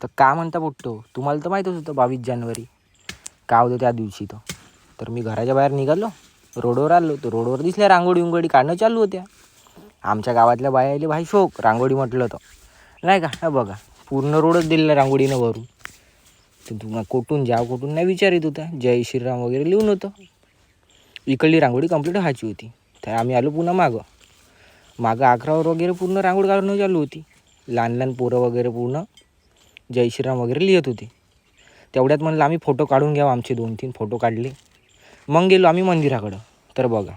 तर का म्हणता पोट्टो, तुम्हाला तर माहीतच होतं 22 जानेवारी का होतं त्या दिवशी. तर मी घराच्या बाहेर निघालो, रोडवर आलो, तर रोडवर दिसल्या रांगोळी उंगोळी काढणं चालू होत्या. आमच्या गावातल्या बायाले भाई शोक रांगोळी म्हटलं तर नाही का. हा बघा, पूर्ण रोडच दिलेला रांगोळीनं वरून. तर तुम्हाला कुठून जाव कुठून नाही विचारित होता, जय श्रीराम वगैरे लिहून होतं. इकडली रांगोळी कंप्लीट व्हायची होती. तर आम्ही आलो पुन्हा मागं 11वर वगैरे पूर्ण रांगोळी काढणं चालू होती. लहान लहान पोरं वगैरे पूर्ण जय श्रीराम वगैरे लिहित होते. तेवढ्यात म्हणलं आम्ही फोटो काढून घ्यावं. आमचे 2-3 फोटो काढले. मग गेलो आम्ही मंदिराकडं. तर बघा,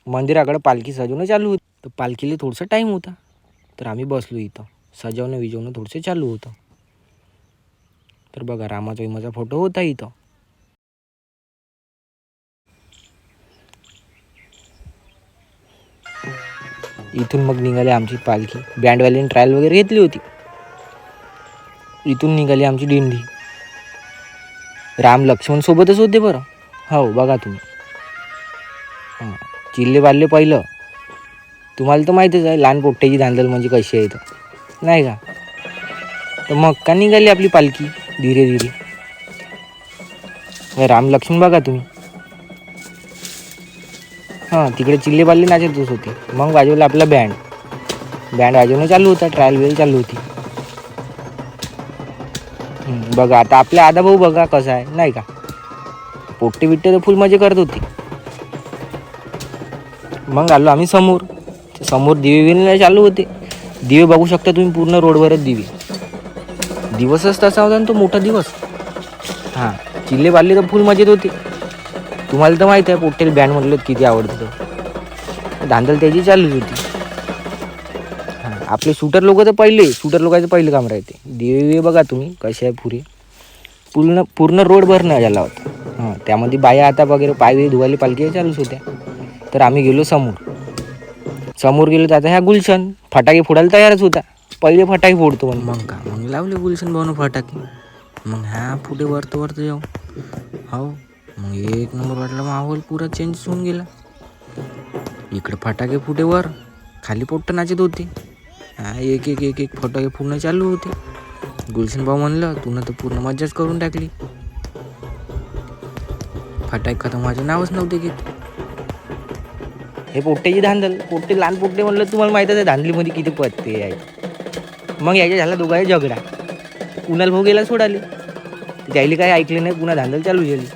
मंदिराकडं पालखी सजवणं चालू होती. तर पालखीला थोडंसं टाईम होता. तर आम्ही बसलो इथं. सजवणं थोडंसं चालू होतं. तर बघा, रामाचा फोटो होता इथं. इथून मग निघाली आमची पालखी. बँडवाल्याने ट्रायल वगैरे घेतली होती. इथून निघाली आमची दिंडी. राम लक्ष्मण सोबतच होते बरं. हो बघा तुम्ही. हां, चिल्ले बाल्ले पहिलं तुम्हाला तर माहीतच आहे, लहान पोट्ट्याची धांदल म्हणजे कशी आहे तर नाही का. तर मग का निघाली आपली पालखी धीरे धीरे. राम लक्ष्मण बघा तुम्ही. हां, तिकडे चिल्ले बाल्ले नाचतच होते. मग वाजवलं आपला बँड वाजवणं चालू होता. ट्रायल वेल चालू होती. बघा आता आपला आदा भाऊ बघा कसा आहे नाही का. पोट्टे बिट्टे तर फुल मजा करत होती. मग आलो आम्ही समोर दिवे विणणे चालू होते. दिवे बघू शकता तुम्ही, पूर्ण रोडवरच दिवसच तसा होता ना तो मोठा दिवस. हां, चिल्ले बाल्ले तर फुल मजेत होते. तुम्हाला तर माहीत आहे पोट्टेला बँड म्हटलं किती आवडतं. तर धांदल त्याची चालूच होती. हां, आपले शूटर लोकांचं पहिलं काम राहते. दिवे बघा तुम्ही कसे आहे पुरे. पूर्ण रोड भरणं झाला होता. हां, त्यामध्ये बाया आता वगैरे पाय धुवायला पालखी चालूच होत्या. तर आम्ही गेलो समोर गेलो. तर आता ह्या गुलशन फटाके फोडायला तयारच होता. पहिले फटाके फोडतो मग लावले गुलशन भाऊनं फटाके. मग ह्या पुढे वरतो जाऊ. हो, मग एक नंबर वाटला. माहोल पुरा चेंज होऊन गेला. इकडे फटाके फुटे, वर खाली पोट्ट नाचत होते. हा, एक फटाके पूर्ण चालू होते. गुलशन भाऊ म्हणलं, तू तर पूर्ण मजाच करून टाकली. फटाके खतम व्हायचं नावच नव्हते घेत. हे पोट्ट्याची धांदल. लहान पोट्टे म्हणलं, तुम्हाला माहीतच आहे धांदलीमध्ये किती पत्ते आहेत. मग याच्या झाला दोघांचा झगडा. कुणाल भाऊ गेला सोडाले. त्याला काही ऐकले नाही, पुन्हा धांदल चालू झाली.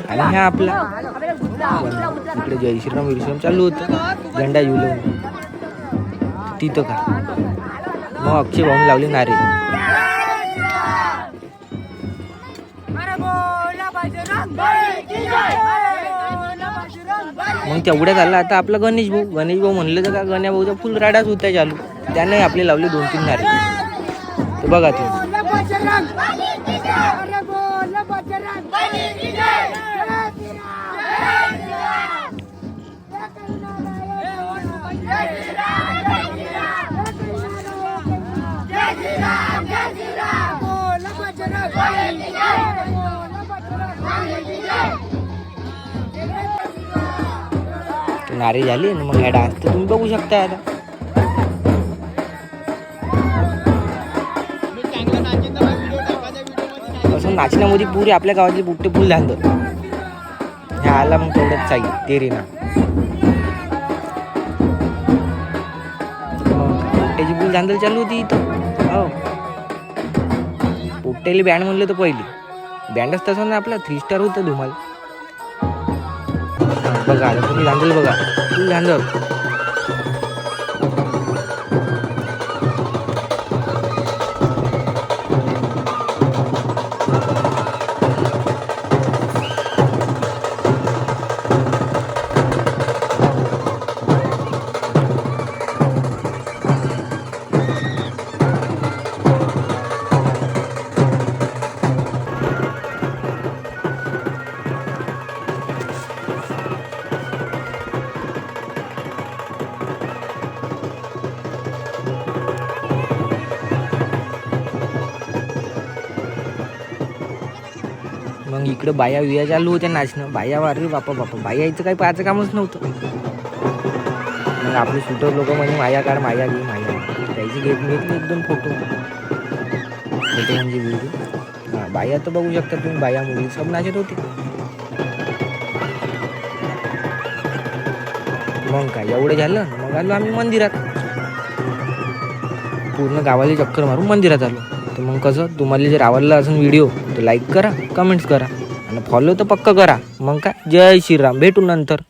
आणि हा आपला इकडे जय श्रीराम चालू होतं. झेंडा झुलवून तिथं का मग अक्षय भाऊन लावले नारे. मग तेवढ्यात आला आता आपला गणेश भाऊ म्हणलं तर का गण्या भाऊचा फुल राडाच होता चालू. त्याने आपले लावले 2-3 नारे. तर बघा तुम्ही. नारे झाली आणि मग ह्या डान्स तर तुम्ही बघू शकता. आता असं नाचण्यामध्ये पुरे आपल्या गावातले बुट्टे फुल धांदल. ह्या आला मग तेवढंच चाई तेरे ना पोट्ट्याची फुल धांदल चालू होती इथं. हो, पोट्ट्याला बँड म्हणलं तर पहिले बँडच तसा ना आपला 3 स्टार होतं धुमाल. बघा आता तुम्ही धांदल बघा, फुल धांदल. मग इकडं बाया विया चालू होत्या नाचणं. बाया वारली बापा बाया यायचं काही पाहायचं कामच नव्हतं. मग आपले शूटर लोक म्हणजे माया काढ माया घे त्याची त्याचे घेतले 1-2 फोटो म्हणजे व्हिडिओ. हां, बाया तर बघू शकता तुम्ही, बाया मुली सब नाचत होते. मग काय एवढं झालं, मग आलो आम्ही मंदिरात. पूर्ण गावाला चक्कर मारून मंदिरात आलो. तर मग कसं, तुम्हाला जर आवडला असेल व्हिडिओ तर लाईक करा, कमेंट्स करा आणि फॉलो तर पक्का करा. मग काय, जय श्रीराम, भेटू नंतर.